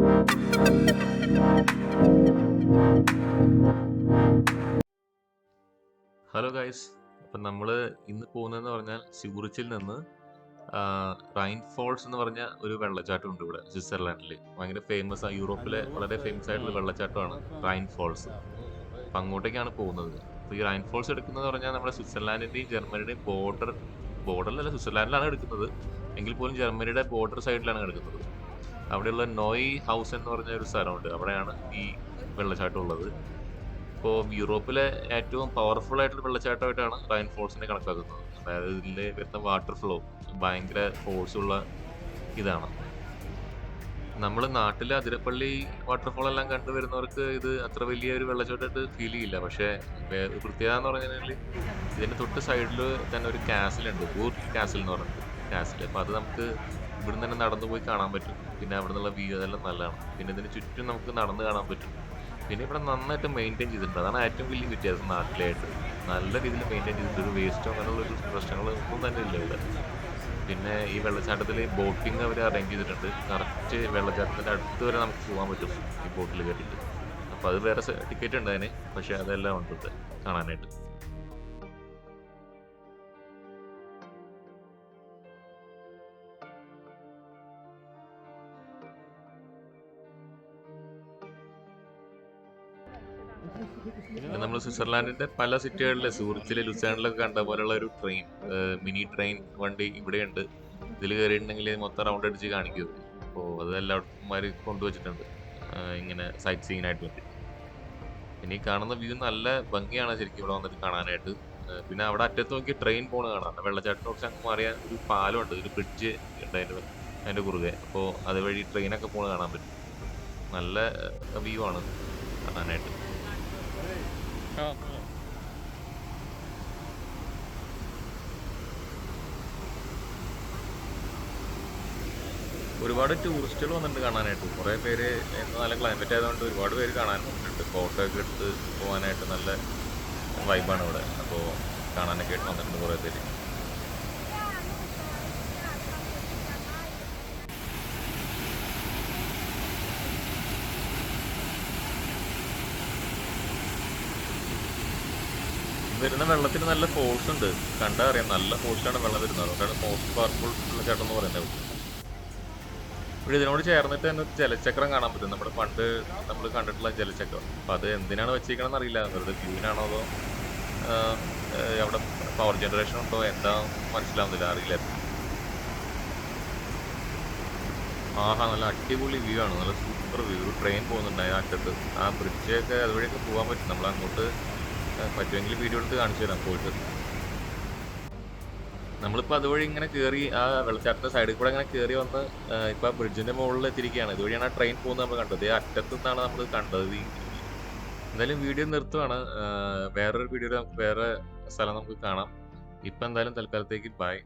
Hello guys. അപ്പം നമ്മൾ ഇന്ന് പോകുന്നതെന്ന് പറഞ്ഞാൽ സ്യൂറിച്ചിൽ നിന്ന് റൈൻ ഫോൾസ് എന്ന് പറഞ്ഞ ഒരു വെള്ളച്ചാട്ടമുണ്ട് ഇവിടെ സ്വിറ്റ്സർലാൻഡിൽ. ഭയങ്കര ഫേമസ് ആണ്, യൂറോപ്പിലെ വളരെ ഫേമസ് ആയിട്ടുള്ള വെള്ളച്ചാട്ടമാണ് റൈൻ ഫോൾസ്. അപ്പം അങ്ങോട്ടേക്കാണ് പോകുന്നത്. അപ്പോൾ ഈ റൈൻ ഫോൾസ് എടുക്കുന്നത് പറഞ്ഞാൽ നമ്മുടെ സ്വിറ്റ്സർലാൻഡിൻ്റെയും ജർമ്മനിയുടെയും ബോർഡറിലല്ല, സ്വിറ്റ്സർലാൻഡിലാണ് എടുക്കുന്നത്. എങ്കിൽ പോലും ജർമ്മനിയുടെ ബോർഡർ സൈഡിലാണ് എടുക്കുന്നത്. അവിടെയുള്ള നോയ് ഹൗസ് എന്ന് പറഞ്ഞ ഒരു സ്ഥലമുണ്ട്. അവിടെയാണ് ഈ വെള്ളച്ചാട്ടം ഉള്ളത്. ഇപ്പോൾ യൂറോപ്പിലെ ഏറ്റവും പവർഫുൾ ആയിട്ടുള്ള വെള്ളച്ചാട്ടമായിട്ടാണ് റൈൻ ഫോൾസിനെ കണക്കാക്കുന്നത്. അതായത് ഇതിൽ വരുന്ന വാട്ടർ ഫ്ലോ ഭയങ്കര ഫോഴ്സുള്ള ഇതാണ്. നമ്മൾ നാട്ടിലെ അതിരപ്പള്ളി വാട്ടർഫോൾ എല്ലാം കണ്ടുവരുന്നവർക്ക് ഇത് അത്ര വലിയ ഒരു വെള്ളച്ചാട്ടമായിട്ട് ഫീൽ ചെയ്യില്ല. പക്ഷേ പ്രത്യേകത എന്ന് പറഞ്ഞു കഴിഞ്ഞാൽ ഇതിൻ്റെ തൊട്ട് സൈഡിൽ തന്നെ ഒരു കാസിലുണ്ട്, ബൂർഗ് കാസിൽ എന്ന് പറഞ്ഞിട്ട് കാസിൽ. അപ്പോൾ അത് നമുക്ക് ഇവിടുന്ന് തന്നെ നടന്നു പോയി കാണാൻ പറ്റും. പിന്നെ അവിടെ നിന്നുള്ള വ്യൂ അതെല്ലാം നല്ലതാണ്. പിന്നെ ഇതിന് ചുറ്റും നമുക്ക് നടന്ന് കാണാൻ പറ്റും. പിന്നെ ഇവിടെ നന്നായിട്ട് മെയിൻറ്റെയിൻ ചെയ്തിട്ടുണ്ട്. അതാണ് ഏറ്റവും വലിയ വ്യത്യാസം നാട്ടിലായിട്ട്. നല്ല രീതിയിൽ മെയിൻറ്റെയിൻ ചെയ്തിട്ട് ഒരു വേസ്റ്റോ അങ്ങനെയുള്ളൊരു പ്രശ്നങ്ങൾ ഒന്നും തന്നെ ഇല്ല ഇവിടെ. പിന്നെ ഈ വെള്ളച്ചാട്ടത്തിൽ ബോട്ടിംഗ് അവർ അറേഞ്ച് ചെയ്തിട്ടുണ്ട്. കറക്റ്റ് വെള്ളച്ചാട്ടത്തിൻ്റെ അടുത്ത് വരെ നമുക്ക് പോകാൻ പറ്റും ഈ ബോട്ടിൽ കയറ്റിയിട്ട്. അപ്പോൾ അത് വേറെ ടിക്കറ്റ് ഉണ്ട് അതിന്, പക്ഷേ അതെല്ലാം ഉണ്ട് ഇവിടെ കാണാനായിട്ട്. പിന്നെ നമ്മൾ സ്വിറ്റ്സർലാൻഡിന്റെ പല സിറ്റികളിലെ സൂറിച്ചിലെ ലുസാനിലൊക്കെ കണ്ട പോലെയുള്ള ഒരു ട്രെയിൻ, മിനി ട്രെയിൻ വണ്ടി ഇവിടെയുണ്ട്. ഇതിൽ കയറിയിട്ടുണ്ടെങ്കിൽ മൊത്തം റൗണ്ട് അടിച്ച് കാണിക്കും. അപ്പോൾ അത് എല്ലാവന്മാർ കൊണ്ടുവച്ചിട്ടുണ്ട് ഇങ്ങനെ സൈറ്റ് സീയിങ്ങിനായിട്ട് വേണ്ടി. പിന്നെ ഈ കാണുന്ന വ്യൂ നല്ല ഭംഗിയാണ് ശരിക്കും ഇവിടെ വന്നിട്ട് കാണാനായിട്ട്. പിന്നെ അവിടെ അറ്റത്ത് നോക്കി ട്രെയിൻ പോണ കാണാം. വെള്ളച്ചാട്ടത്തെ കുറിച്ച് അങ്ങ് മാറിയാൽ ഒരു പാലമുണ്ട്, ഒരു ബ്രിഡ്ജ് ഉണ്ട് അതിൻ്റെ കുറുകെ. അപ്പോൾ അതുവഴി ട്രെയിനൊക്കെ പോണ കാണാൻ പറ്റും. നല്ല വ്യൂ ആണ് കാണാനായിട്ട്. ഒരുപാട് ടൂറിസ്റ്റുകൾ വന്നിട്ടുണ്ട് കാണാനായിട്ട്. കുറേ പേര് നല്ല ക്ലൈമറ്റ് ആയതുകൊണ്ട് ഒരുപാട് പേര് കാണാൻ വന്നിട്ടുണ്ട്. ഫോട്ടോ ഒക്കെ എടുത്ത് പോകാനായിട്ട് നല്ല വൈബാണ് ഇവിടെ. അപ്പോൾ കാണാനൊക്കെ ആയിട്ട് വന്നിട്ടുണ്ട് കുറേ പേര്. വരുന്ന വെള്ളത്തിന് നല്ല ഫോഴ്സ് ഉണ്ട്, കണ്ടാൽ അറിയാം. നല്ല ഫോഴ്സിലാണ് വെള്ളം വരുന്നത്. അതുകൊണ്ടാണ് മോസ്റ്റ് പവർഫുൾ വെള്ളച്ചാട്ടം എന്ന് പറയുന്നത്. ഇവിടെ ഇതിനോട് ചേർന്നിട്ട് തന്നെ ഒരു ജലചക്രം കാണാൻ പറ്റും. നമ്മുടെ പണ്ട് നമ്മൾ കണ്ടിട്ടുള്ള ജലചക്രം. അപ്പോൾ അത് എന്തിനാണ് വെച്ചിരിക്കണമെന്ന് അറിയില്ല. വെറുതെ വ്യൂവിനാണോ അതോ അവിടെ പവർ ജനറേഷൻ ഉണ്ടോ എന്താ മനസ്സിലാവുന്നില്ല, അറിയില്ല. ആഹാ, നല്ല അടിപൊളി വ്യൂ ആണ്, നല്ല സൂപ്പർ വ്യൂ. ഒരു ട്രെയിൻ പോകുന്നുണ്ട് അറ്റത്ത്. ആ ബ്രിഡ്ജൊക്കെ അതുവഴിയൊക്കെ പോകാൻ പറ്റും. നമ്മൾ അങ്ങോട്ട് പറ്റുമെങ്കിൽ വീഡിയോ എടുത്ത് കാണിച്ചു തരാം പോയിട്ട്. നമ്മളിപ്പോൾ അതുവഴി ഇങ്ങനെ കയറി ആ വെള്ളച്ചാട്ടത്തിന്റെ സൈഡിൽ കൂടെ ഇങ്ങനെ കയറി വന്ന് ഇപ്പൊ ആ ബ്രിഡ്ജിന്റെ മുകളിൽ എത്തിയിരിക്കുകയാണ്. ഇതുവഴിയാണ് ആ ട്രെയിൻ പോകുന്നത് നമ്മൾ കണ്ടത്. അറ്റത്തു നിന്നാണ് നമ്മൾ കണ്ടത്. എന്തായാലും വീഡിയോ നിർത്തുവാണ്. വേറൊരു വീഡിയോയിൽ നമുക്ക് വേറെ സ്ഥലം നമുക്ക് കാണാം. ഇപ്പൊ എന്തായാലും തൽക്കാലത്തേക്ക് ബൈ.